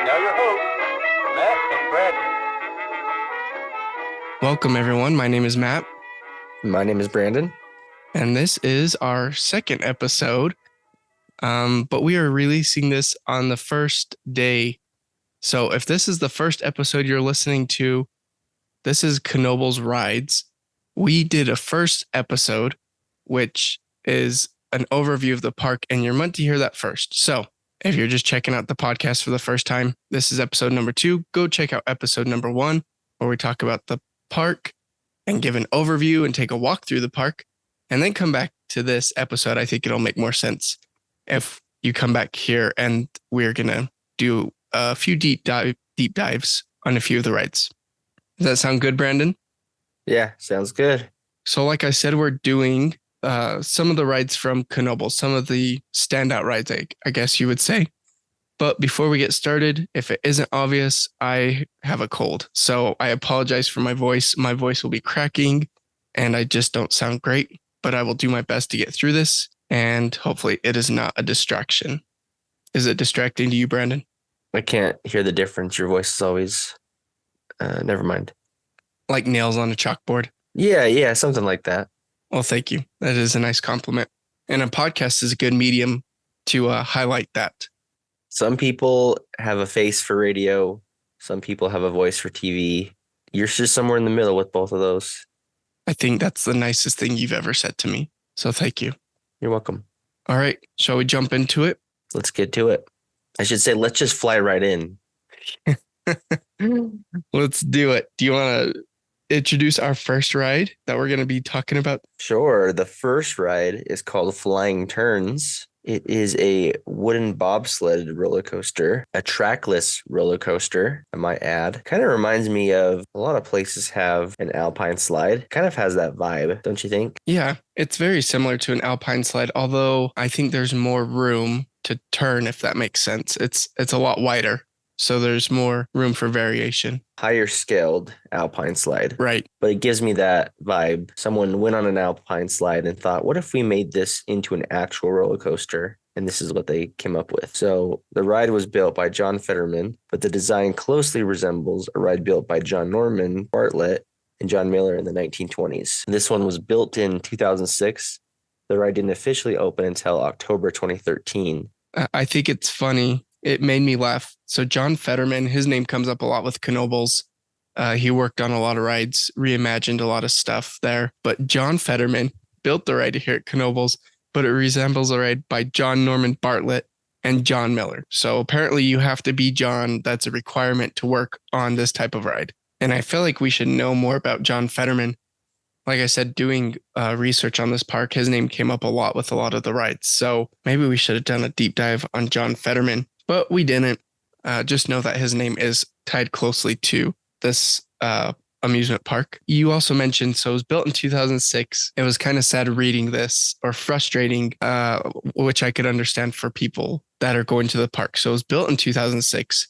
Now your hosts, Matt and Brandon. Welcome, everyone. My name is Matt, My name is Brandon. and this is our second episode. But we are releasing this on the first day. So if this is the first episode you're listening to, this is Knoebels Rides. We did a first episode, which is an overview of the park, and you're meant to hear that first. So if you're just checking out the podcast for the first time, this is episode number 2. Go check out episode number 1, where we talk about the park and give an overview and take a walk through the park, and then come back to this episode. I think it'll make more sense if you come back here, and we're going to do a few deep dives on a few of the rides. Does that sound good, Brandon? Yeah, sounds good. So like I said, we're doing some of the rides from Knoebels, some of the standout rides, I guess you would say. But before we get started, if it isn't obvious, I have a cold. So I apologize for my voice. My voice will be cracking and I just don't sound great, but I will do my best to get through this. And hopefully it is not a distraction. Is it distracting to you, Brandon? I can't hear the difference. Your voice is always, never mind. Like nails on a chalkboard? Yeah, something like that. Well, thank you. That is a nice compliment. And a podcast is a good medium to highlight that. Some people have a face for radio. Some people have a voice for TV. You're just somewhere in the middle with both of those. I think that's the nicest thing you've ever said to me. So thank you. You're welcome. All right. Shall we jump into it? Let's get to it. I should say, let's just fly right in. Let's do it. Do you want to introduce our first ride that we're going to be talking about? Sure. The first ride is called Flying Turns. It is a wooden bobsled roller coaster, a trackless roller coaster, I might add. Kind of reminds me of a lot of places have an alpine slide. Kind of has that vibe, don't you think? Yeah, it's very similar to an alpine slide, although I think there's more room to turn, if that makes sense. It's a lot wider, so there's more room for variation. Higher scaled alpine slide. Right. But it gives me that vibe. Someone went on an alpine slide and thought, what if we made this into an actual roller coaster? And this is what they came up with. So the ride was built by John Fetterman, but the design closely resembles a ride built by John Norman Bartlett and John Miller in the 1920s. This one was built in 2006. The ride didn't officially open until October 2013. I think it's funny. It made me laugh. So John Fetterman, his name comes up a lot with Knoebels. He worked on a lot of rides, reimagined a lot of stuff there. But John Fetterman built the ride here at Knoebels, but it resembles a ride by John Norman Bartlett and John Miller. So apparently you have to be John. That's a requirement to work on this type of ride. And I feel like we should know more about John Fetterman. Like I said, doing research on this park, his name came up a lot with a lot of the rides. So maybe we should have done a deep dive on John Fetterman, but we didn't. Just know that his name is tied closely to this amusement park. You also mentioned, so it was built in 2006. It was kind of sad reading this, or frustrating, which I could understand for people that are going to the park. So it was built in 2006.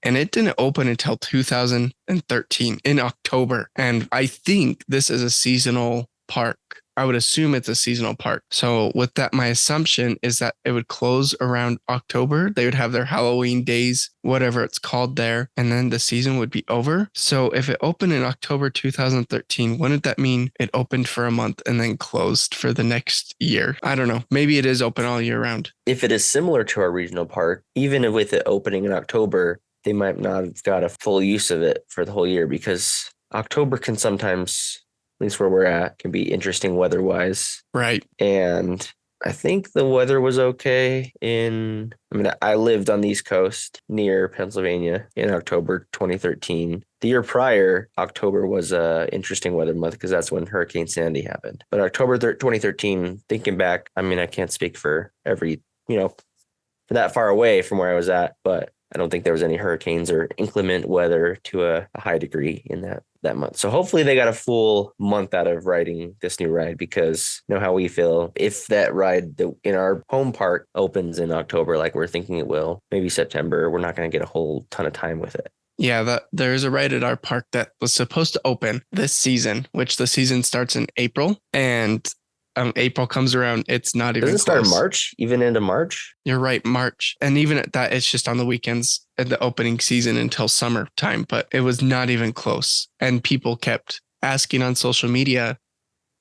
And it didn't open until 2013 in October. And I think this is a seasonal park. I would assume it's a seasonal park. So with that, my assumption is that it would close around October. They would have their Halloween days, whatever it's called there, and then the season would be over. So if it opened in October 2013, wouldn't that mean it opened for a month and then closed for the next year? I don't know. Maybe it is open all year round. If it is similar to our regional park, even with it opening in October, they might not have got a full use of it for the whole year, because October can sometimes, at least where we're at, can be interesting weather-wise. Right. And I think the weather was okay I lived on the East Coast near Pennsylvania in October 2013. The year prior, October was a interesting weather month because that's when Hurricane Sandy happened. But October 2013, thinking back, I can't speak for every, for that far away from where I was at, but I don't think there was any hurricanes or inclement weather to a high degree in that month. So hopefully they got a full month out of riding this new ride, because you know how we feel. If that ride in our home park opens in October, like we're thinking it will, maybe September, we're not going to get a whole ton of time with it. Yeah, there is a ride at our park that was supposed to open this season, which the season starts in April. And April comes around, it's not even Does it start in close. March? Even into March? You're right, March. And even at that, it's just on the weekends at the opening season until summertime, but it was not even close. And people kept asking on social media,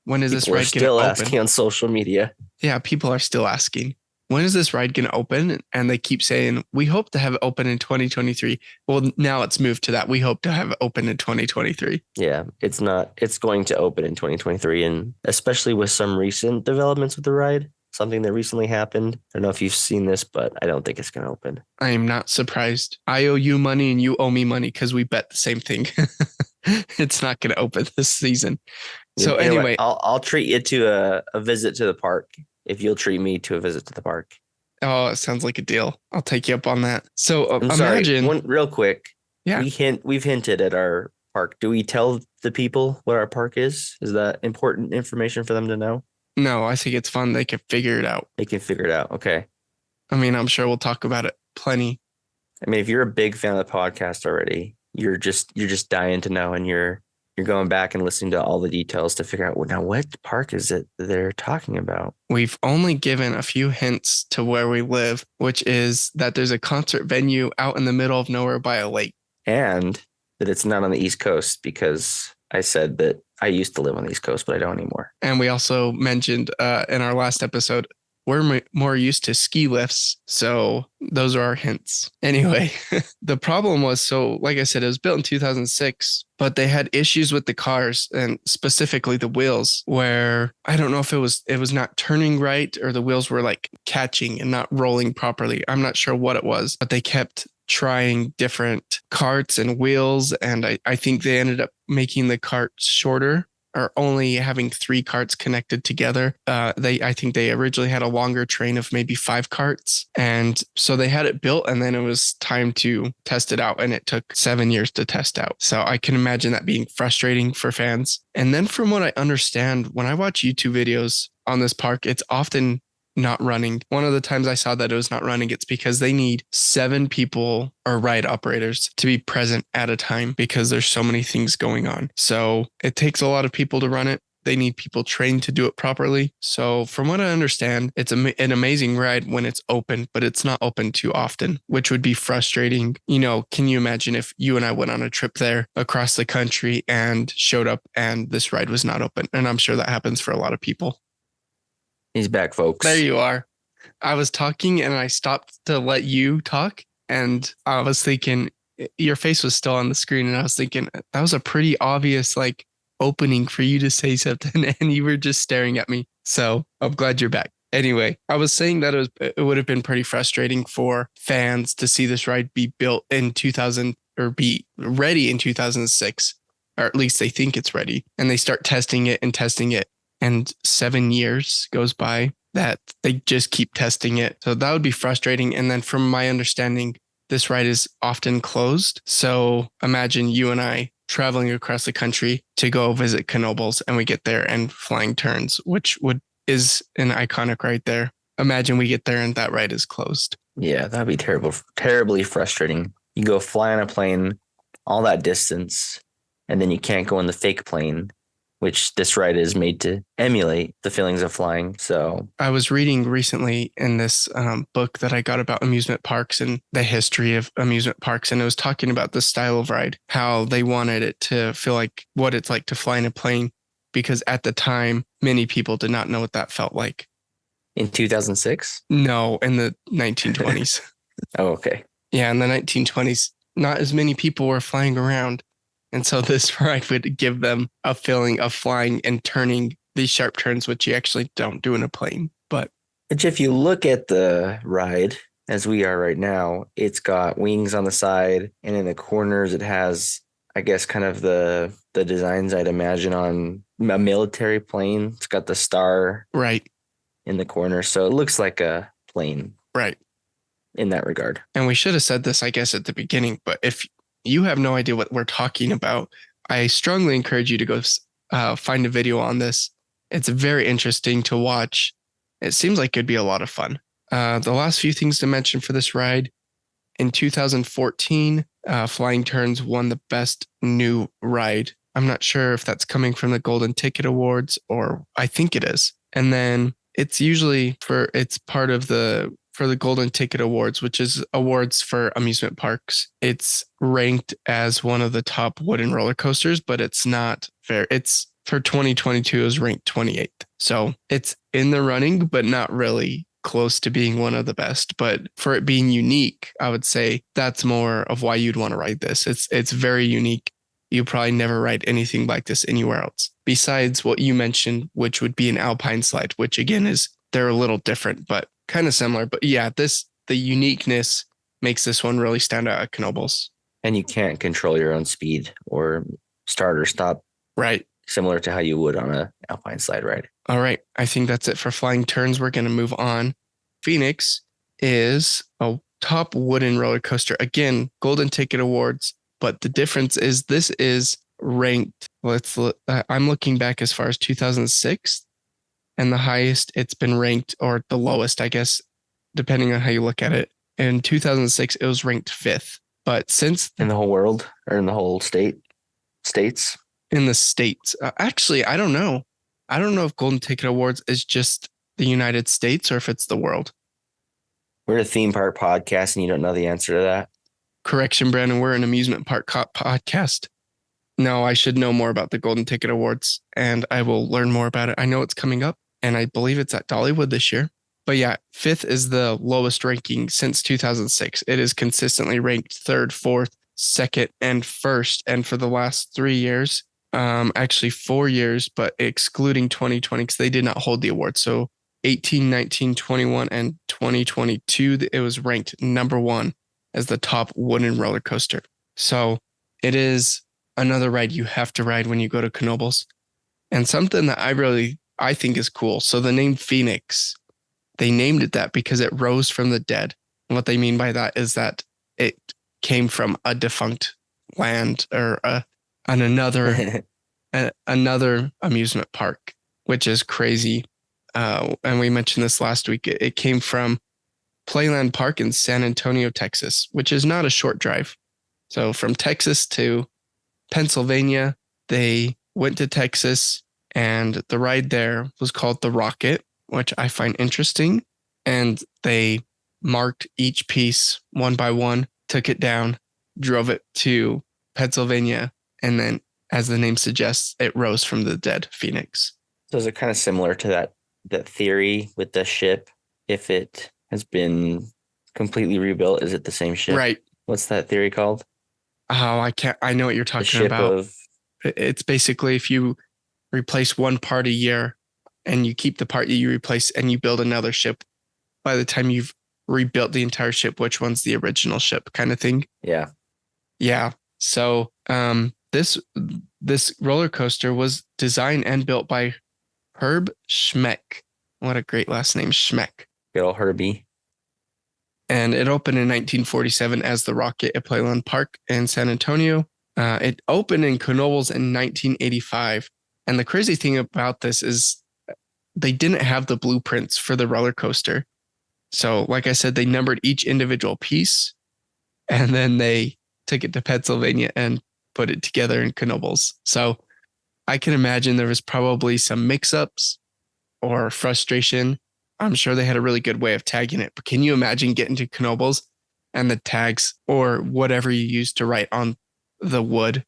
when is this People are ride going to still open? asking on social media. Yeah, people are still asking, when is this ride going to open? And they keep saying, we hope to have it open in 2023. Well, now it's moved to that. We hope to have it open in 2023. Yeah, it's not. It's going to open in 2023, and especially with some recent developments with the ride, something that recently happened. I don't know if you've seen this, but I don't think it's going to open. I am not surprised. I owe you money and you owe me money because we bet the same thing. It's not going to open this season. So You know what? anyway, I'll treat you to a visit to the park if you'll treat me to a visit to the park. oh, it sounds like a deal. I'll take you up on that. So I'm imagine, sorry. One real quick. yeah, We've hinted at our park. Do we tell the people what our park is? Is that important information for them to know? no, I think it's fun. They can figure it out. They can figure it out. Okay. I mean, I'm sure we'll talk about it plenty. I mean, if you're a big fan of the podcast already, you're just dying to know, and you're going back and listening to all the details to figure out, well, now what park is it they're talking about? We've only given a few hints to where we live, which is that there's a concert venue out in the middle of nowhere by a lake. And that it's not on the East Coast, because I said that I used to live on the East Coast, but I don't anymore. And we also mentioned in our last episode, we're more used to ski lifts. So those are our hints. Anyway, the problem was, so like I said, it was built in 2006, but they had issues with the cars and specifically the wheels where I don't know if it was not turning right or the wheels were like catching and not rolling properly. I'm not sure what it was, but they kept trying different carts and wheels. And I think they ended up making the carts shorter or only having 3 carts connected together. I think they originally had a longer train of maybe 5 carts. And so they had it built and then it was time to test it out. And it took 7 years to test out. So I can imagine that being frustrating for fans. And then from what I understand, when I watch YouTube videos on this park, it's often not running. One of the times I saw that it was not running, it's because they need 7 people or ride operators to be present at a time because there's so many things going on. So it takes a lot of people to run it. They need people trained to do it properly. So from what I understand, it's an amazing ride when it's open, but it's not open too often, which would be frustrating. You know, can you imagine if you and I went on a trip there across the country and showed up and this ride was not open? And I'm sure that happens for a lot of people. He's back, folks. There you are. I was talking and I stopped to let you talk. And I was thinking, your face was still on the screen. And I was thinking, that was a pretty obvious like opening for you to say something. And you were just staring at me. So I'm glad you're back. Anyway, I was saying that it would have been pretty frustrating for fans to see this ride be built in 2000 or be ready in 2006, or at least they think it's ready. And they start testing it. And 7 years goes by that they just keep testing it. So that would be frustrating. And then from my understanding, this ride is often closed. So imagine you and I traveling across the country to go visit Knoebels and we get there and flying turns, which is an iconic ride there. Imagine we get there and that ride is closed. Yeah, that'd be terrible, terribly frustrating. You go fly on a plane all that distance and then you can't go in the fake plane, which this ride is made to emulate the feelings of flying. So I was reading recently in this book that I got about amusement parks and the history of amusement parks. And it was talking about the style of ride, how they wanted it to feel like what it's like to fly in a plane, because at the time, many people did not know what that felt like. In 2006? No, in the 1920s. Oh, okay. Yeah, in the 1920s, not as many people were flying around. And so this ride would give them a feeling of flying and turning these sharp turns, which you actually don't do in a plane. But if you look at the ride as we are right now, it's got wings on the side, and in the corners it has, I guess, kind of the designs I'd imagine on a military plane. It's got the star right in the corner, so it looks like a plane. Right. In that regard. And we should have said this, I guess, at the beginning, but if you have no idea what we're talking about, I strongly encourage you to go find a video on this. It's very interesting to watch. It seems like it'd be a lot of fun. The last few things to mention for this ride. In 2014, Flying Turns won the best new ride. I'm not sure if that's coming from the Golden Ticket Awards, or I think it is. And then it's part of for the Golden Ticket Awards, which is awards for amusement parks. It's ranked as one of the top wooden roller coasters, but it's not fair. It's for 2022 is ranked 28th. So it's in the running, but not really close to being one of the best. But for it being unique, I would say that's more of why you'd want to ride this. It's very unique. You probably never ride anything like this anywhere else besides what you mentioned, which would be an alpine slide, which again they're a little different, but kind of similar. But yeah, the uniqueness makes this one really stand out at Knoebels. And you can't control your own speed or start or stop, Right. similar to how you would on a alpine slide ride. All right. I think that's it for flying turns. We're going to move on. Phoenix is a top wooden roller coaster. Again, Golden Ticket Awards, but the difference is this is ranked. I'm looking back as far as 2006, and the highest it's been ranked, or the lowest, I guess, depending on how you look at it. In 2006, it was ranked 5th. But since In the whole world or in the whole states? in the States, actually, I don't know. I don't know if Golden Ticket Awards is just the United States or if it's the world. We're a theme park podcast and you don't know the answer to that. Correction, Brandon, we're an amusement park podcast. No, I should know more about the Golden Ticket Awards and I will learn more about it. I know it's coming up and I believe it's at Dollywood this year. But yeah, 5th is the lowest ranking since 2006. It is consistently ranked 3rd, 4th, 2nd, and 1st. And for the last 3 years, actually 4 years, but excluding 2020 because they did not hold the award. So 18, 19, 21, and 2022, it was ranked number 1 as the top wooden roller coaster. So it is another ride you have to ride when you go to Knoebels. And something that I think is cool. So the name Phoenix, they named it that because it rose from the dead. And what they mean by that is that it came from a defunct land or another amusement park, which is crazy. And we mentioned this last week. It came from Playland Park in San Antonio, Texas, which is not a short drive. So from Texas to Pennsylvania, they went to Texas, and the ride there was called the Rocket, which I find interesting. And they marked each piece one by one, took it down, drove it to Pennsylvania, and then, as the name suggests, it rose from the dead, Phoenix. So is it kind of similar to that theory with the ship? If it has been completely rebuilt, is it the same ship? Right. What's that theory called? Oh, I know what you're The talking ship about. of It's basically if you replace one part a year and you keep the part that you replace and you build another ship, by the time you've rebuilt the entire ship, which one's the original ship kind of thing. yeah. Yeah. So this roller coaster was designed and built by Herb Schmeck. What a great last name, Schmeck. Good old Herbie. And it opened in 1947 as the Rocket at Playland Park in San Antonio. It opened in Knoebels in 1985. And the crazy thing about this is they didn't have the blueprints for the roller coaster. So, like I said, they numbered each individual piece and then they took it to Pennsylvania and put it together in Knoebels. So I can imagine there was probably some mix-ups or frustration. I'm sure they had a really good way of tagging it, but can you imagine getting to Knoebels and the tags or whatever you used to write on the wood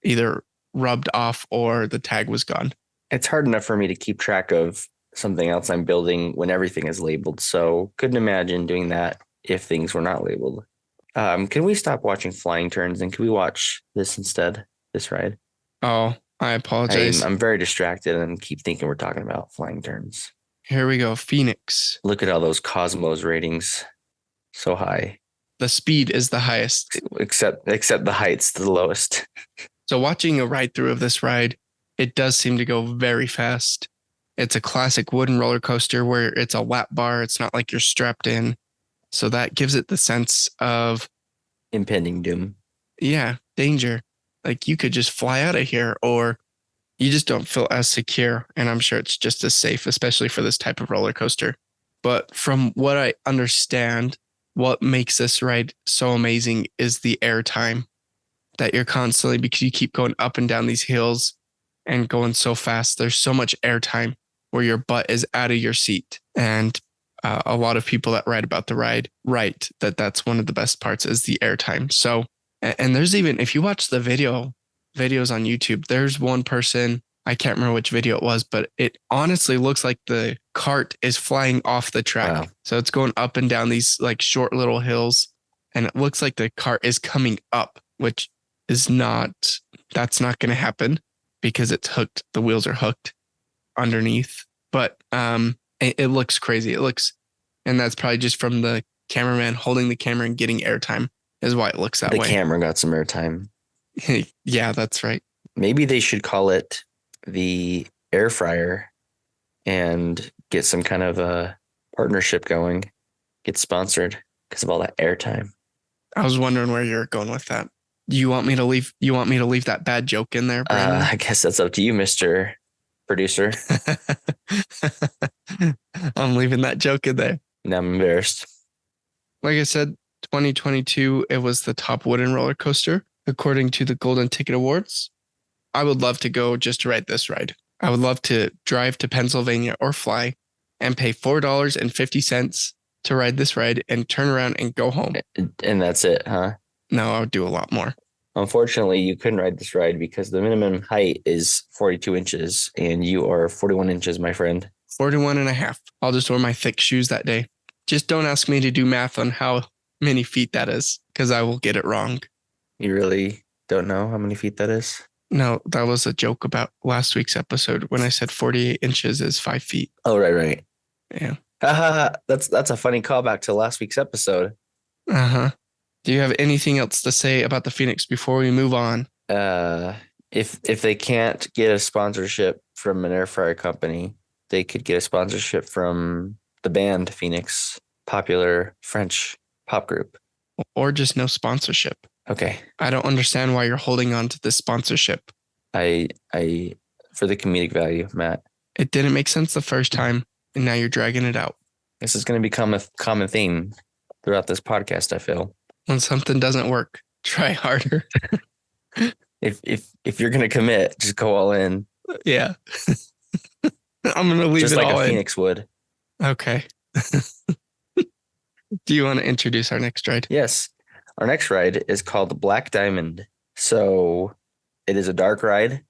either rubbed off or the tag was gone? It's hard enough for me to keep track of something else I'm building when everything is labeled. So couldn't imagine doing that if things were not labeled. Can we stop watching flying turns and can we watch this instead? This ride? Oh, I apologize. I'm very distracted and keep thinking we're talking about flying turns. Here we go. Phoenix. Look at all those Cosmos ratings. So high. The speed is the highest. Except the height's the lowest. So watching a ride through of this ride, it does seem to go very fast. It's a classic wooden roller coaster where it's a lap bar. It's not like you're strapped in. So that gives it the sense of impending doom. Yeah, danger. Like you could just fly out of here or you just don't feel as secure. And I'm sure it's just as safe, especially for this type of roller coaster. But from what I understand, what makes this ride so amazing is the airtime that you're constantly, because you keep going up and down these hills and going so fast. There's so much airtime where your butt is out of your seat. And a lot of people that write about the ride write that that's one of the best parts is the airtime. So, and there's even, if you watch the videos on YouTube, there's one person, I can't remember which video it was, but it honestly looks like the cart is flying off the track. Wow. So it's going up and down these like short little hills, and it looks like the cart is coming up, which is that's not going to happen because it's hooked. The wheels are hooked underneath, but it looks crazy. And that's probably just from the cameraman holding the camera and getting airtime is why it looks that way. The camera got some airtime. Yeah, that's right. Maybe they should call it the air fryer and get some kind of a partnership going, get sponsored because of all that airtime. I was wondering where you're going with that. You want me to leave that bad joke in there, Brandon? I guess that's up to you, Mr. Producer. I'm leaving that joke in there. Now I'm embarrassed. Like I said, 2022, it was the top wooden roller coaster, according to the Golden Ticket Awards. I would love to go just to ride this ride. I would love to drive to Pennsylvania or fly and pay $4.50 to ride this ride and turn around and go home. And that's it, huh? No, I would do a lot more. Unfortunately, you couldn't ride this ride because the minimum height is 42 inches and you are 41 inches, my friend. 41 and a half. I'll just wear my thick shoes that day. Just don't ask me to do math on how many feet that is because I will get it wrong. You really don't know how many feet that is? No, that was a joke about last week's episode when I said 48 inches is 5 feet. Oh, right. Yeah. That's a funny callback to last week's episode. Uh-huh. Do you have anything else to say about the Phoenix before we move on? If they can't get a sponsorship from an air fryer company, they could get a sponsorship from the band Phoenix, popular French pop group. Or just no sponsorship. Okay. I don't understand why you're holding on to this sponsorship. I for the comedic value, Matt. It didn't make sense the first time, and now you're dragging it out. This is going to become a common theme throughout this podcast, I feel. When something doesn't work, try harder. If you're going to commit, just go all in. Yeah. I'm going to leave just it like all a in. Phoenix would. Okay. Do you want to introduce our next ride? Yes. Our next ride is called the Black Diamond. So it is a dark ride,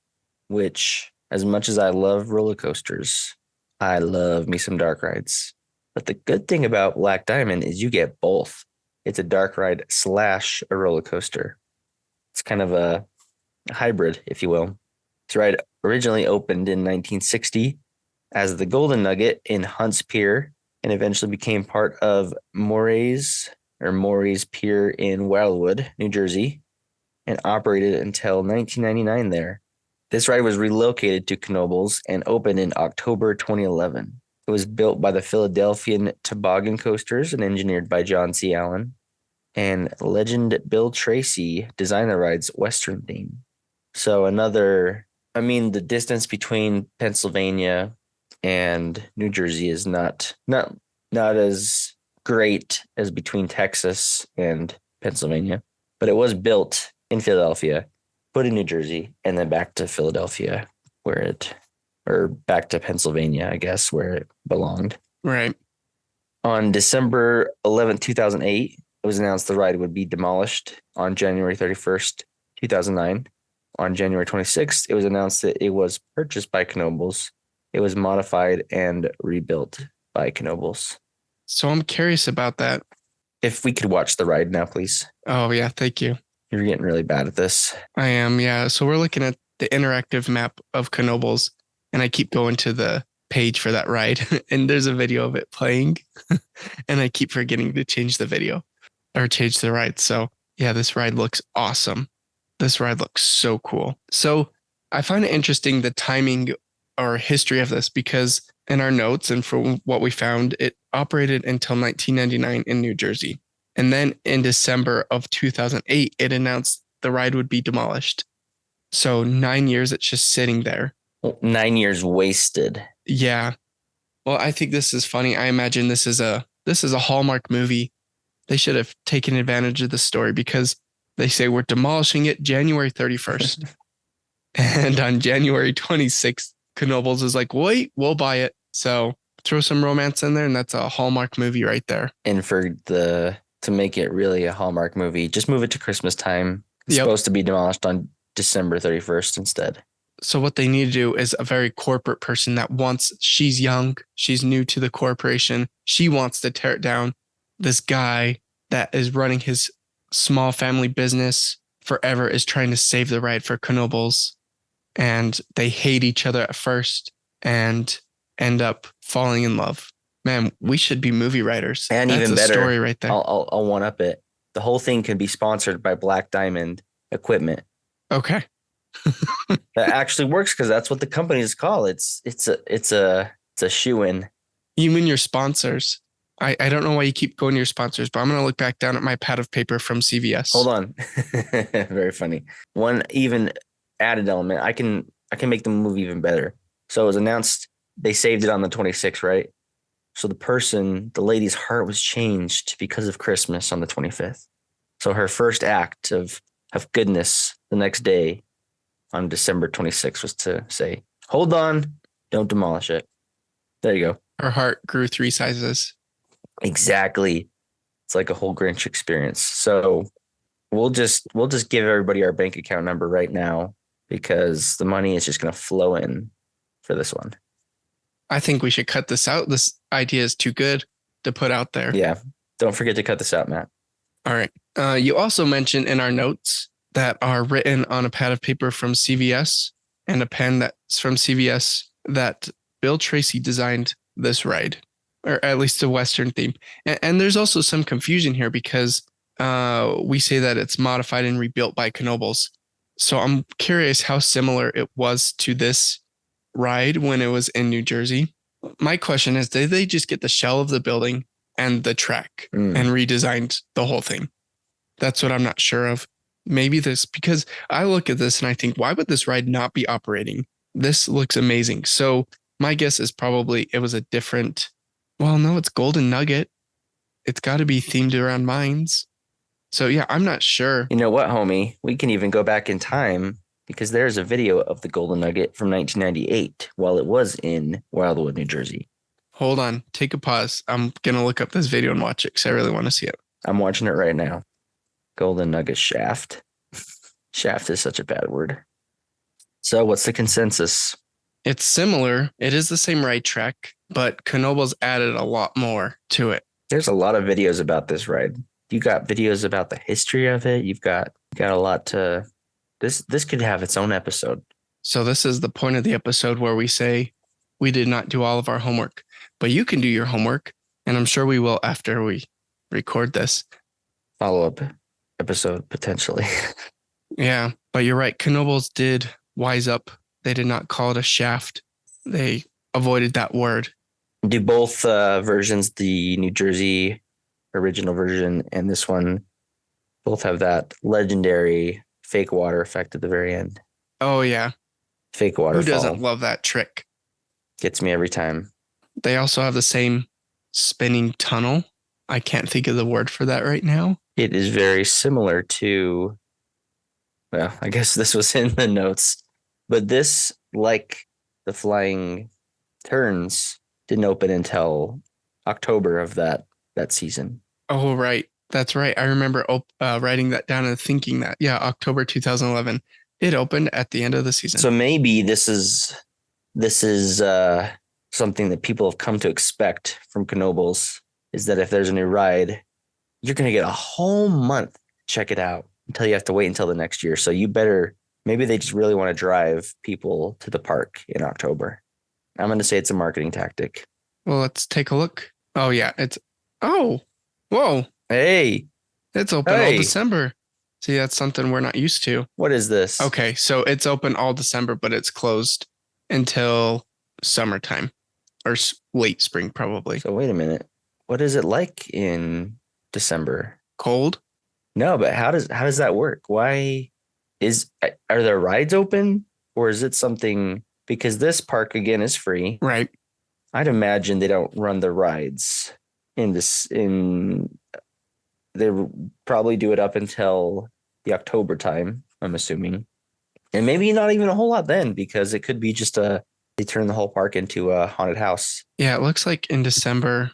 which as much as I love roller coasters, I love me some dark rides. But the good thing about Black Diamond is you get both. It's a dark ride / a roller coaster. It's kind of a hybrid, if you will. This ride originally opened in 1960 as the Golden Nugget in Hunts Pier and eventually became part of Morey's Pier in Wildwood, New Jersey, and operated until 1999 there. This ride was relocated to Knoebels and opened in October 2011. It was built by the Philadelphian Toboggan Coasters and engineered by John C. Allen. And legend Bill Tracy designed the ride's Western theme. So the distance between Pennsylvania and New Jersey is not as great as between Texas and Pennsylvania, but it was built in Philadelphia, put in New Jersey, and then back to Philadelphia or back to Pennsylvania, I guess, where it belonged. Right. On December 11th, 2008, it was announced the ride would be demolished on January 31st, 2009. On January 26th, it was announced that it was purchased by Knoebels. It was modified and rebuilt by Knoebels. So I'm curious about that. If we could watch the ride now, please. Oh, yeah. Thank you. You're getting really bad at this. I am. Yeah. So we're looking at the interactive map of Knoebels, and I keep going to the page for that ride, and there's a video of it playing, and I keep forgetting to change the video or change the ride. So yeah, this ride looks awesome. This ride looks so cool. So I find it interesting, the timing or history of this, because in our notes and from what we found, it operated until 1999 in New Jersey. And then in December of 2008, it announced the ride would be demolished. So 9 years, it's just sitting there. 9 years wasted. Yeah. Well, I think this is funny. I imagine this is a Hallmark movie. They should have taken advantage of the story because they say we're demolishing it January 31st. And on January 26th, Knoebels is like, wait, we'll buy it. So throw some romance in there, and that's a Hallmark movie right there. And to make it really a Hallmark movie, just move it to Christmas time. It's Yep. supposed to be demolished on December 31st instead. So what they need to do is a very corporate person that she's young, she's new to the corporation, she wants to tear it down. This guy that is running his small family business forever is trying to save the ride for Knoebels, and they hate each other at first and end up falling in love. Man, we should be movie writers. And that's even a better, story right there. I'll one up it. The whole thing can be sponsored by Black Diamond Equipment. Okay. That actually works because that's what the company is called. It's a shoe-in. You mean your sponsors? I don't know why you keep going to your sponsors, but I'm going to look back down at my pad of paper from CVS. Hold on. Very funny. One even added element. I can make the movie even better. So it was announced they saved it on the 26th, right? So the lady's heart was changed because of Christmas on the 25th. So her first act of goodness the next day on December 26th was to say, hold on, don't demolish it. There you go. Her heart grew 3 sizes. Exactly. It's like a whole Grinch experience. So we'll just give everybody our bank account number right now because the money is just going to flow in for this one. I think we should cut this out. This idea is too good to put out there. Yeah. Don't forget to cut this out, Matt. All right. You also mentioned in our notes that are written on a pad of paper from CVS and a pen that's from CVS that Bill Tracy designed this ride, or at least the Western theme. And there's also some confusion here because we say that it's modified and rebuilt by Knoebels. So I'm curious how similar it was to this ride when it was in New Jersey. My question is, did they just get the shell of the building and the track and redesigned the whole thing? That's what I'm not sure of. Maybe because I look at this and I think, why would this ride not be operating? This looks amazing. So my guess is probably it was a different, well, no, it's Golden Nugget. It's got to be themed around mines. So yeah, I'm not sure. You know what, homie? We can even go back in time because there's a video of the Golden Nugget from 1998 while it was in Wildwood, New Jersey. Hold on. Take a pause. I'm going to look up this video and watch it because I really want to see it. I'm watching it right now. Golden Nugget shaft. Shaft is such a bad word. So what's the consensus? It's similar. It is the same ride track, but Knoebels added a lot more to it. There's a lot of videos about this ride. You got videos about the history of it. You've got a lot to... This could have its own episode. So this is the point of the episode where we say we did not do all of our homework, but you can do your homework, and I'm sure we will after we record this. Follow-up episode, potentially. Yeah, but you're right. Knoebels did wise up. They did not call it a shaft. They avoided that word. Do both versions, the New Jersey original version and this one, both have that legendary fake water effect at the very end? Oh, yeah. Fake waterfall. Who doesn't love that trick? Gets me every time. They also have the same spinning tunnel. I can't think of the word for that right now. It is very similar to, well, I guess this was in the notes, but this, like the flying turns, didn't open until October of that season. Oh, right. That's right. I remember writing that down and thinking that, yeah, October 2011. It opened at the end of the season. So maybe this is something that people have come to expect from Knoebels, is that if there's a new ride, you're going to get a whole month to check it out until you have to wait until the next year. So you better, maybe they just really want to drive people to the park in October. I'm going to say it's a marketing tactic. Well, let's take a look. Oh, yeah. Whoa. Hey. It's open all December. See, that's something we're not used to. What is this? Okay, so it's open all December, but it's closed until summertime or late spring, probably. So wait a minute. What is it like in December? Cold? No, but how does that work? Why are there rides open, or is it something, because this park again is free? Right. I'd imagine they don't run the rides they probably do it up until the October time, I'm assuming. And maybe not even a whole lot then, because it could be just a They turned the whole park into a haunted house. Yeah, it looks like in December.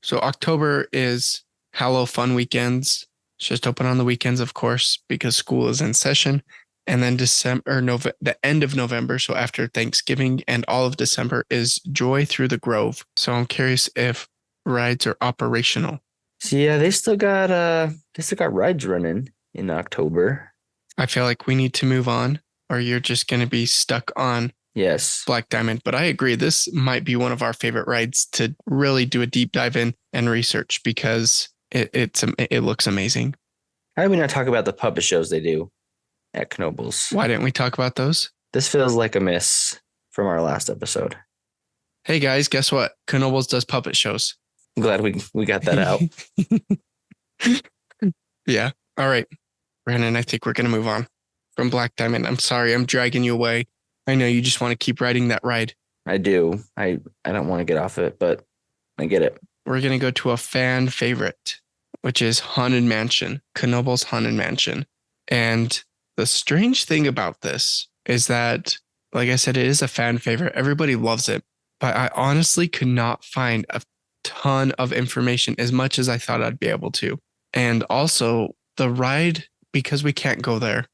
So October is Hallow Fun Weekends. It's just open on the weekends, of course, because school is in session. And then the end of November, so after Thanksgiving and all of December is Joy Through the Grove. So I'm curious if rides are operational. So yeah, they still got rides running in October. I feel like we need to move on, or you're just going to be stuck on Yes. Black Diamond. But I agree, this might be one of our favorite rides to really do a deep dive in and research because it looks amazing. How do we not talk about the puppet shows they do at Knoebels? Why didn't we talk about those? This feels like a miss from our last episode. Hey guys, guess what? Knoebels does puppet shows. I'm glad we got that out. Yeah. All right. Brandon, I think we're going to move on from Black Diamond. I'm sorry, I'm dragging you away. I know you just want to keep riding that ride. I do. I don't want to get off it, but I get it. We're going to go to a fan favorite, which is Haunted Mansion, Knoebels Haunted Mansion. And the strange thing about this is that, like I said, it is a fan favorite. Everybody loves it. But I honestly could not find a ton of information as much as I thought I'd be able to. And also the ride, because we can't go there,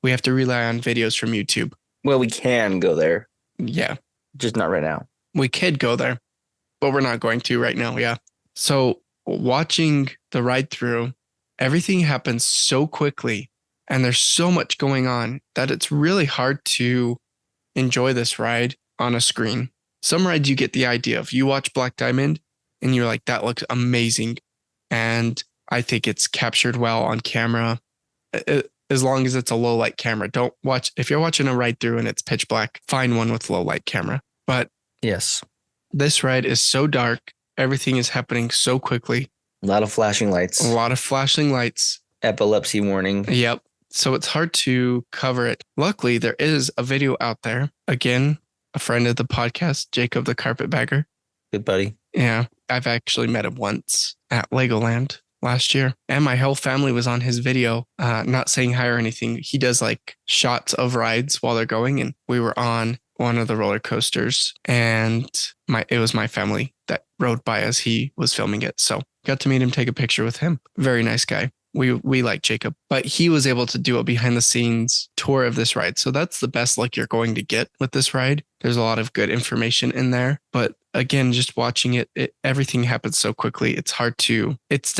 we have to rely on videos from YouTube. Well, we can go there. Yeah. Just not right now. We could go there, but we're not going to right now. Yeah. So watching the ride through, everything happens so quickly and there's so much going on that it's really hard to enjoy this ride on a screen. Some rides you get the idea of. You watch Black Diamond and you're like, that looks amazing. And I think it's captured well on camera. As long as it's a low light camera. Don't watch, if you're watching a ride through and it's pitch black, find one with low light camera. But yes, this ride is so dark. Everything is happening so quickly. A lot of flashing lights. A lot of flashing lights. Epilepsy warning. Yep. So it's hard to cover it. Luckily, there is a video out there. Again, a friend of the podcast, Jacob the Carpetbagger. Good buddy. Yeah. I've actually met him once at Legoland last year. And my whole family was on his video, not saying hi or anything. He does like shots of rides while they're going. And we were on one of the roller coasters and it was my family that rode by as he was filming it. So got to meet him, take a picture with him. Very nice guy. We like Jacob, but he was able to do a behind the scenes tour of this ride. So that's the best luck you're going to get with this ride. There's a lot of good information in there, but again, just watching it, everything happens so quickly. It's hard to, it's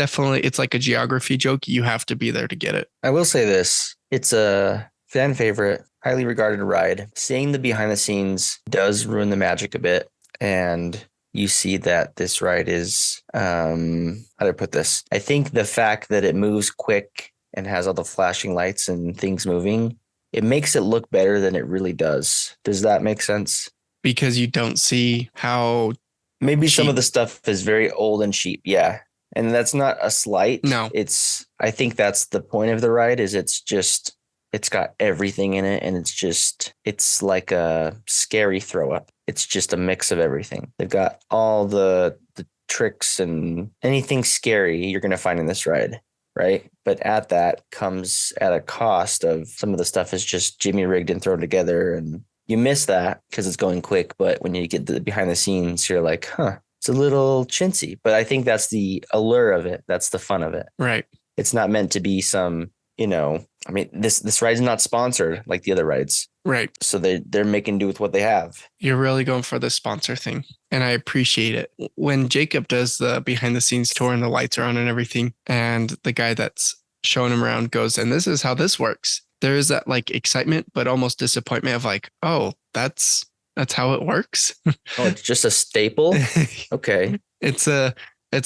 like a geography joke. You have to be there to get it. I will say this. It's a fan favorite, highly regarded ride. Seeing the behind the scenes does ruin the magic a bit. And you see that this ride is, how do I put this? I think the fact that it moves quick and has all the flashing lights and things moving, it makes it look better than it really does. Does that make sense? Because you don't see how maybe cheap. Some of the stuff is very old and cheap. Yeah. And that's not a slight. No. I think that's the point of the ride is it's got everything in it. And it's like a scary throw up. It's just a mix of everything. They've got all the tricks and anything scary you're going to find in this ride. Right. But at that comes at a cost of some of the stuff is just jimmy rigged and thrown together. And you miss that because it's going quick. But when you get behind the scenes, you're like, it's a little chintzy. But I think that's the allure of it. That's the fun of it. Right. It's not meant to be some, this ride's not sponsored like the other rides. Right. So they're making do with what they have. You're really going for the sponsor thing. And I appreciate it. When Jacob does the behind the scenes tour and the lights are on and everything, and the guy that's showing him around goes, and this is how this works. There is that like excitement, but almost disappointment of like, oh, that's how it works. Oh, it's just a staple. Okay. It's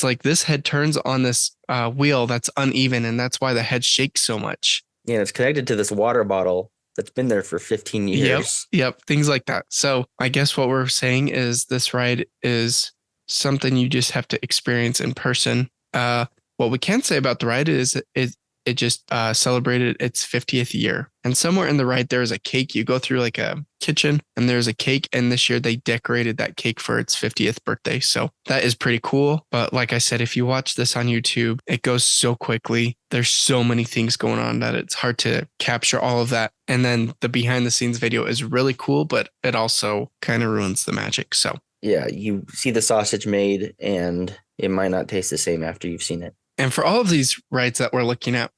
like this head turns on this wheel that's uneven, and that's why the head shakes so much. Yeah, it's connected to this water bottle that's been there for 15 years. Yep, things like that. So I guess what we're saying is this ride is something you just have to experience in person. What we can say about the ride is it it just celebrated its 50th year. And somewhere in the ride, there is a cake. You go through like a kitchen and there's a cake. And this year they decorated that cake for its 50th birthday. So that is pretty cool. But like I said, if you watch this on YouTube, it goes so quickly. There's so many things going on that it's hard to capture all of that. And then the behind the scenes video is really cool, but it also kind of ruins the magic. So Yeah, you see the sausage made and it might not taste the same after you've seen it. And for all of these rides that we're looking at,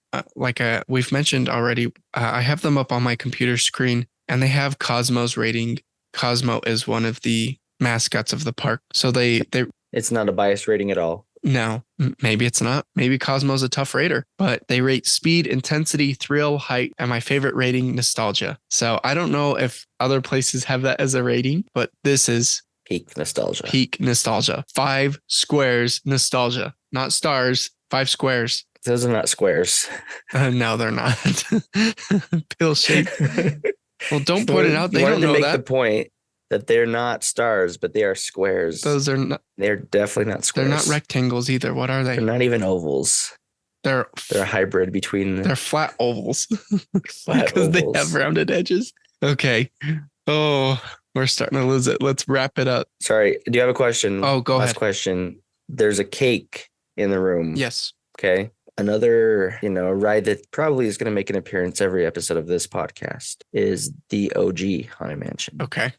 we've mentioned already, I have them up on my computer screen and they have Cosmo's rating. Cosmo is one of the mascots of the park. So they It's not a biased rating at all. no, maybe it's not. Maybe Cosmo's a tough rater, but they rate speed, intensity, thrill, height, and my favorite rating, nostalgia. So I don't know if other places have that as a rating, but this is Peak nostalgia. peak nostalgia. 5 squares nostalgia, not stars, 5 squares. Those are not squares. No, they're not. Pill shape. Well, don't point it out. They You don't wanted to know make that. the point that they're not stars, but they are squares. Those are not. They're definitely not They're squares. not rectangles either. What are They're they? not even ovals. They're They're a hybrid between they're flat ovals flat because they ovals. have rounded edges. Okay. Oh, we're starting to lose it. Let's wrap it up. Sorry, do you have a question? Oh, go Last ahead. question. There's a cake in the room. Yes. Okay. Another, ride that probably is going to make an appearance every episode of this podcast is the OG Haunted Mansion. Okay.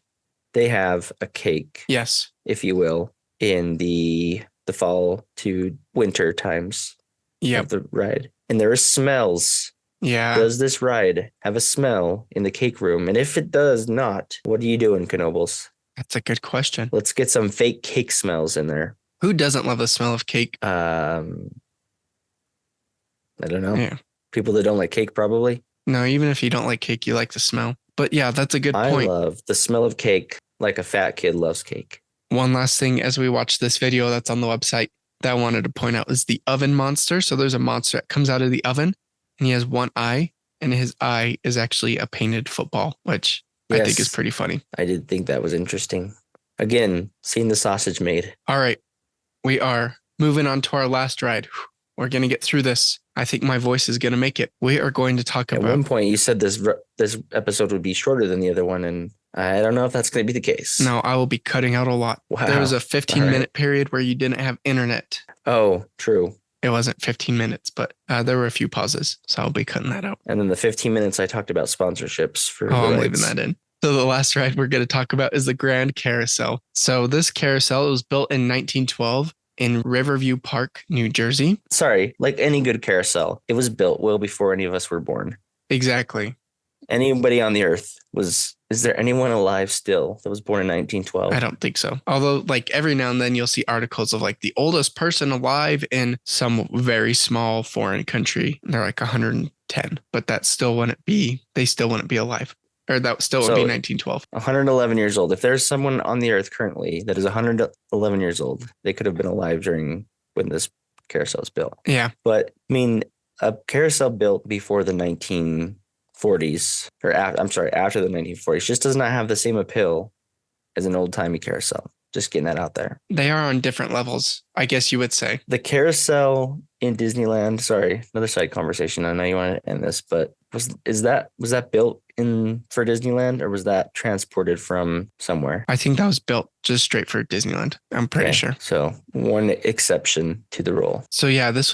They have a cake, Yes. if you will, in the fall to winter times Yep. of the ride. And there are smells. Yeah. Does this ride have a smell in the cake room? And if it does not, what are you doing, Knoebels? That's a good question. Let's get some fake cake smells in there. Who doesn't love the smell of cake? I don't know. Yeah. People that don't like cake, probably. No, even if you don't like cake, you like the smell. But yeah, that's a good I point. love the smell of cake like a fat kid loves cake. One last thing as we watch this video that's on the website that I wanted to point out is the oven monster. So there's a monster that comes out of the oven and he has one eye and his eye is actually a painted football, which I think is Yes. pretty funny. I did think that was interesting. Again, seeing the sausage made. All right. We are moving on to our last ride. We're going to get through this. I think my voice is going to make it. We are going to talk At about. one point, you said this episode would be shorter than the other one, and I don't know if that's going to be the case. No, I will be cutting out a lot. Wow. There was a 15-minute All right. period where you didn't have internet. Oh, true. It wasn't 15 minutes, but there were a few pauses. So I'll be cutting that out. And then the 15 minutes I talked about sponsorships for. Oh, the I'm rides. leaving that in. So the last ride we're going to talk about is the Grand Carousel. So this carousel was built in 1912 in Riverview Park, New Jersey. Sorry, like any good carousel, it was built well before any of us were born. Exactly. Anybody on the earth is there anyone alive still that was born in 1912? I don't think so. Although like every now and then you'll see articles of like the oldest person alive in some very small foreign country. They're like 110, but they still wouldn't be alive. Or that still would be So- 1912. 111 years old. If there's someone on the earth currently that is 111 years old, they could have been alive when this carousel was built. Yeah. But I mean, a carousel built before the 1940s, after the 1940s, just does not have the same appeal as an old timey carousel. Just getting that out there. They are on different levels, I guess you would say. The carousel in Disneyland. Sorry, another side conversation. I know you want to end this, but was that built for Disneyland or was that transported from somewhere? I think that was built just straight for Disneyland. I'm pretty Okay, sure. So one exception to the rule. So yeah, this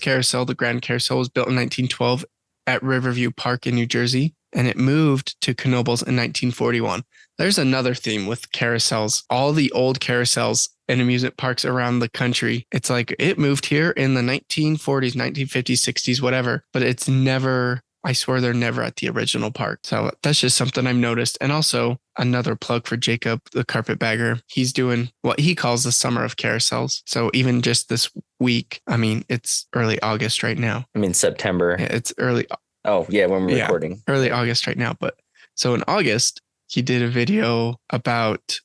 carousel, the Grand Carousel, was built in 1912 at Riverview Park in New Jersey, and it moved to Knoebels in 1941. There's another theme with carousels. All the old carousels and amusement parks around the country, it's like it moved here in the 1940s, 1950s, 60s, whatever, but it's never, I swear they're never at the original park. So that's just something I've noticed. And also another plug for Jacob, the carpetbagger. He's doing what he calls the summer of carousels. So even just this week, I mean, it's early August right now. I mean, September. Yeah, it's early Oh, yeah, when we're Yeah. recording. early August right now. But so in August, he did a video about,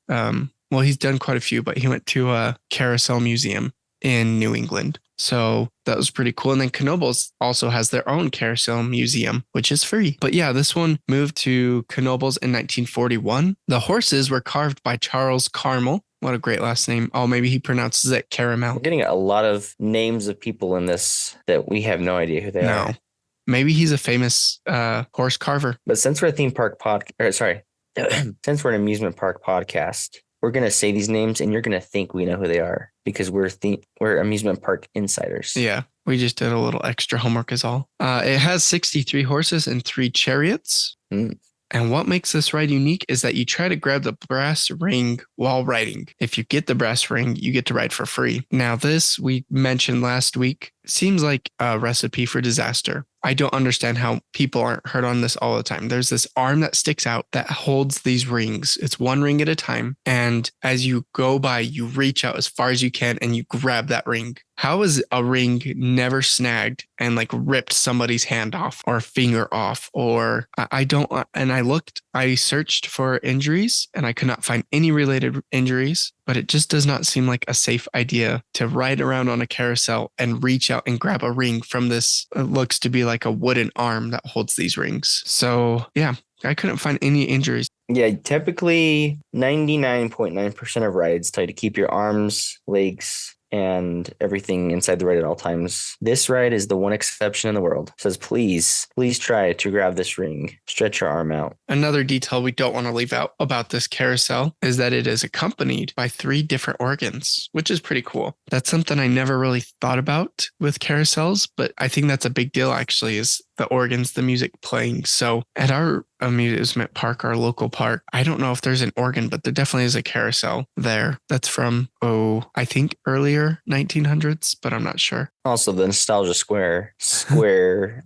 he's done quite a few, but he went to a carousel museum in New England. So that was pretty cool. And then Knoebels also has their own carousel museum, which is free. But yeah, this one moved to Knoebels in 1941. The horses were carved by Charles Carmel, What a great last name. Oh, maybe he pronounces it caramel. We're getting a lot of names of people in this that we have no idea who they No. are. Maybe he's a famous horse carver. But since we're a theme park since we're an amusement park podcast, we're gonna say these names, and you're gonna think we know who they are because we're amusement park insiders. Yeah, we just did a little extra homework is all. It has 63 horses and 3 chariots. Mm. And what makes this ride unique is that you try to grab the brass ring while riding. If you get the brass ring, you get to ride for free. Now, this we mentioned last week seems like a recipe for disaster. I don't understand how people aren't hurt on this all the time. There's this arm that sticks out that holds these rings. It's 1 ring at a time. And as you go by, you reach out as far as you can and you grab that ring. How is a ring never snagged and like ripped somebody's hand off or finger off? Or I don't, and I searched for injuries and I could not find any related injuries, but it just does not seem like a safe idea to ride around on a carousel and reach out and grab a ring from this, it looks to be like a wooden arm that holds these rings. So yeah, I couldn't find any injuries. Yeah, typically 99.9% of rides tell you to keep your arms, legs, and everything inside the ride at all times. This ride is the one exception in the world. It says, please try to grab this ring. Stretch your arm out. Another detail we don't want to leave out about this carousel is that it is accompanied by 3 different organs, which is pretty cool. That's something I never really thought about with carousels, but I think that's a big deal actually, is the organs, the music playing. So at our amusement park, our local park, I don't know if there's an organ, but there definitely is a carousel there that's from, I think earlier 1900s, but I'm not sure. Also, the nostalgia square,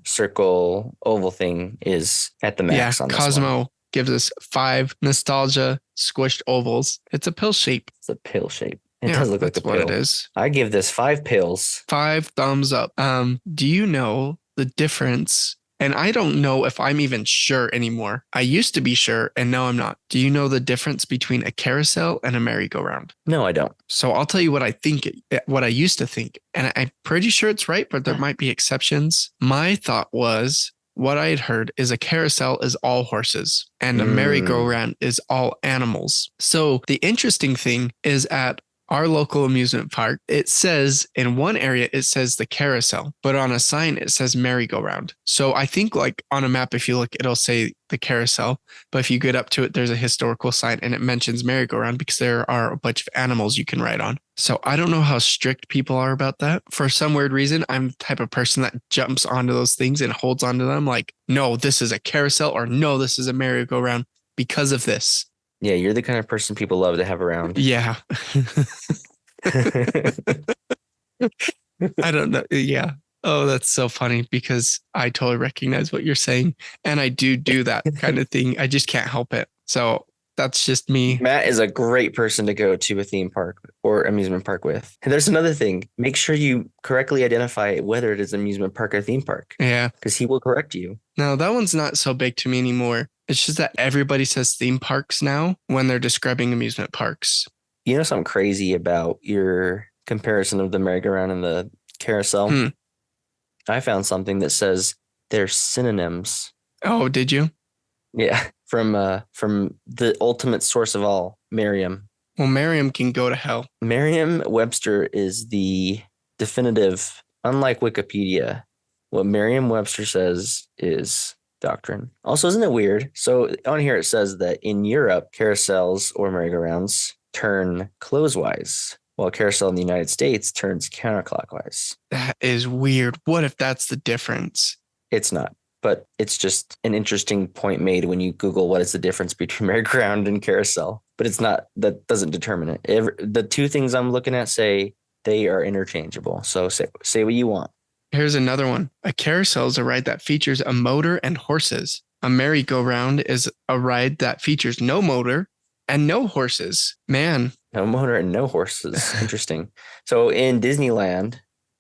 circle, oval thing is at the max on this Cosmo one. gives us 5 nostalgia squished ovals. It's a pill shape. It's a pill shape. It does look like a pill. That's what it is. I give this 5 pills. 5 thumbs up. Do you know the difference? And I don't know if I'm even sure anymore. I used to be sure, and now I'm not. Do you know the difference between a carousel and a merry-go-round? No, I don't. So I'll tell you what what I used to think. And I'm pretty sure it's right, but there might be exceptions. My thought was, what I had heard is a carousel is all horses and a merry-go-round is all animals. So the interesting thing is at our local amusement park, it says in one area, it says the carousel, but on a sign, it says merry-go-round. So I think like on a map, if you look, it'll say the carousel, but if you get up to it, there's a historical sign and it mentions merry-go-round because there are a bunch of animals you can ride on. So I don't know how strict people are about that. For some weird reason, I'm the type of person that jumps onto those things and holds onto them like, no, this is a carousel, or no, this is a merry-go-round because of this. Yeah, you're the kind of person people love to have around. Yeah. I don't know. Yeah. Oh, that's so funny because I totally recognize what you're saying. And I do that kind of thing. I just can't help it. So that's just me. Matt is a great person to go to a theme park or amusement park with. And there's another thing. Make sure you correctly identify whether it is an amusement park or theme park. Yeah. Because he will correct you. No, that one's not so big to me anymore. It's just that everybody says theme parks now when they're describing amusement parks. You know something crazy about your comparison of the merry-go-round and the carousel? I found something that says they're synonyms. Oh, did you? Yeah, from the ultimate source of all, Merriam. Well, Merriam can go to hell. Merriam-Webster is the definitive, unlike Wikipedia. What Merriam-Webster says is doctrine. Also, isn't it weird? So on here it says that in Europe, carousels or merry-go-rounds turn closewise, while carousel in the United States turns counterclockwise. That is weird. What if that's the difference? It's not, but it's just an interesting point made when you Google what is the difference between merry-go-round and carousel. But it's not, that doesn't determine it. The 2 things I'm looking at say they are interchangeable. So say what you want. Here's another one. A carousel is a ride that features a motor and horses. A merry-go-round is a ride that features no motor and no horses. Man. No motor and no horses. Interesting. So in Disneyland,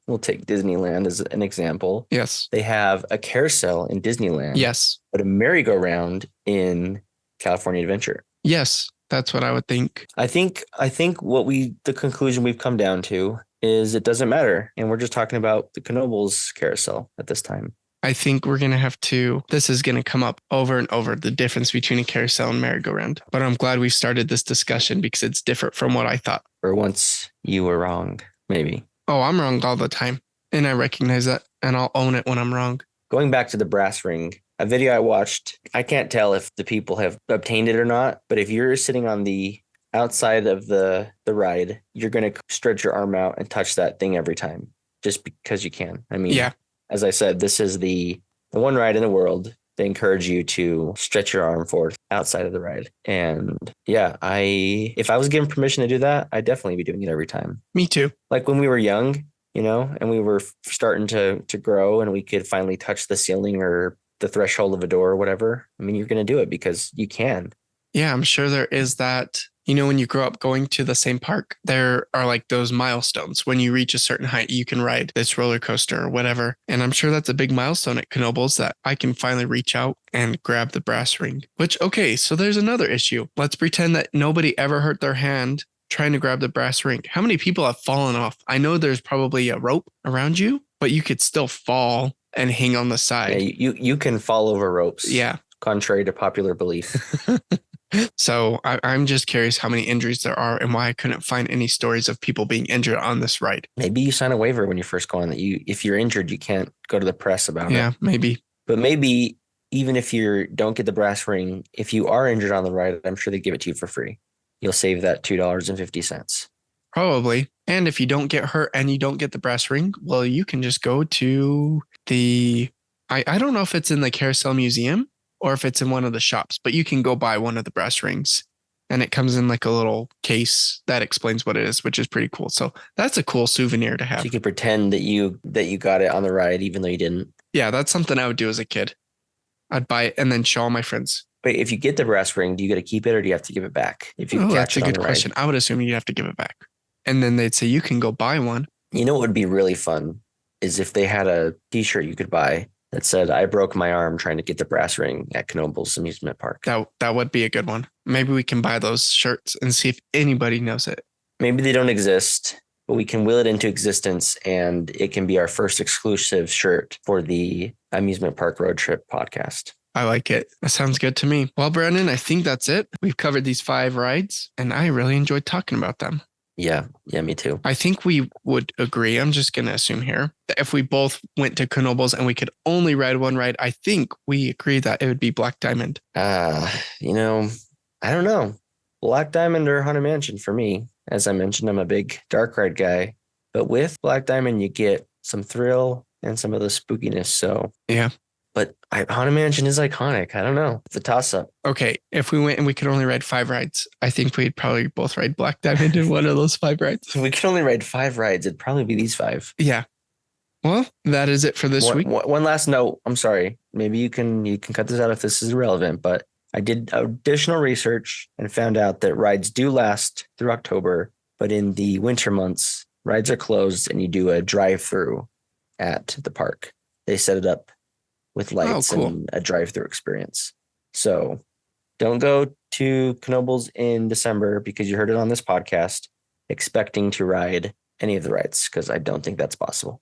we'll take Disneyland as an example. Yes. They have a carousel in Disneyland. Yes. But a merry-go-round in California Adventure. Yes. That's what I would think. I think the conclusion we've come down to is it doesn't matter. And we're just talking about the Knoebels carousel at this time. I think we're going to have to, this is going to come up over and over, the difference between a carousel and merry-go-round. But I'm glad we started this discussion because it's different from what I thought. For once, you were wrong, maybe. Oh, I'm wrong all the time. And I recognize that, and I'll own it when I'm wrong. Going back to the brass ring, a video I watched, I can't tell if the people have obtained it or not, but if you're sitting on the outside of the ride, you're going to stretch your arm out and touch that thing every time, just because you can. I mean, Yeah. As I said, this is the one ride in the world they encourage you to stretch your arm forth outside of the ride. And yeah, if I was given permission to do that, I'd definitely be doing it every time. Me too. Like when we were young, and we were starting to grow and we could finally touch the ceiling or the threshold of a door or whatever. I mean, you're going to do it because you can. Yeah, I'm sure there is that. When you grow up going to the same park, there are like those milestones. When you reach a certain height, you can ride this roller coaster or whatever. And I'm sure that's a big milestone at Knoebels that I can finally reach out and grab the brass ring. Which, okay, so there's another issue. Let's pretend that nobody ever hurt their hand trying to grab the brass ring. How many people have fallen off? I know there's probably a rope around you, but you could still fall and hang on the side. Yeah, you can fall over ropes. Yeah. Contrary to popular belief. So I'm just curious how many injuries there are and why I couldn't find any stories of people being injured on this ride. Maybe you sign a waiver when you first go on that if you're injured, you can't go to the press about it. Yeah, maybe. But maybe even if you don't get the brass ring, if you are injured on the ride, I'm sure they give it to you for free. You'll save that $2.50. Probably. And if you don't get hurt and you don't get the brass ring, well, you can just go to I don't know if it's in the Carousel Museum or if it's in one of the shops, but you can go buy one of the brass rings and it comes in like a little case that explains what it is, which is pretty cool. So that's a cool souvenir to have. So you can pretend that you got it on the ride, even though you didn't. Yeah, that's something I would do as a kid. I'd buy it and then show all my friends. Wait, if you get the brass ring, do you get to keep it or do you have to give it back? If you That's a good question. I would assume you'd have to give it back. And then they'd say, you can go buy one. You know what would be really fun is if they had a t-shirt you could buy that said, I broke my arm trying to get the brass ring at Knoebels Amusement Park. That would be a good one. Maybe we can buy those shirts and see if anybody knows it. Maybe they don't exist, but we can will it into existence and it can be our first exclusive shirt for the Amusement Park Road Trip podcast. I like it. That sounds good to me. Well, Brandon, I think that's it. We've covered these 5 rides and I really enjoyed talking about them. Yeah, me too. I think we would agree. I'm just going to assume here that if we both went to Knoebels and we could only ride one ride, I think we agree that it would be Black Diamond. I don't know. Black Diamond or Haunted Mansion for me. As I mentioned, I'm a big dark ride guy. But with Black Diamond, you get some thrill and some of the spookiness. So yeah. But Haunted Mansion is iconic. I don't know. It's a toss-up. Okay, if we went and we could only ride 5 rides, I think we'd probably both ride Black Diamond in one of those 5 rides. If we could only ride 5 rides, it'd probably be these 5. Yeah. Well, that is it for this week. One last note. I'm sorry. Maybe you can cut this out if this is irrelevant, but I did additional research and found out that rides do last through October, but in the winter months, rides are closed and you do a drive-through at the park. They set it up with lights and a drive-through experience. So don't go to Knoebels in December because you heard it on this podcast expecting to ride any of the rides because I don't think that's possible.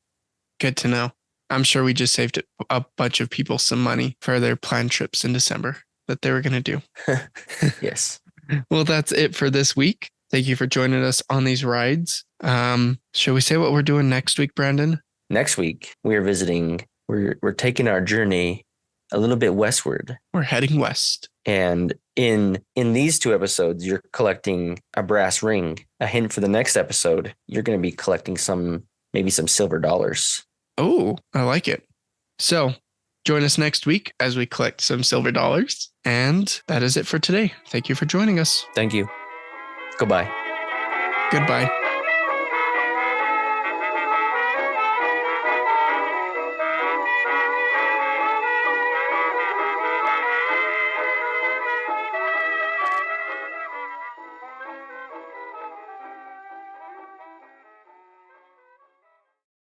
Good to know. I'm sure we just saved a bunch of people some money for their planned trips in December that they were going to do. Yes. Well, that's it for this week. Thank you for joining us on these rides. Shall we say what we're doing next week, Brandon? Next week, we're taking our journey a little bit westward. We're heading west. And in these 2 episodes, you're collecting a brass ring. A hint for the next episode, you're going to be collecting maybe some silver dollars. Oh, I like it. So join us next week as we collect some silver dollars. And that is it for today. Thank you for joining us. Thank you. Goodbye. Goodbye.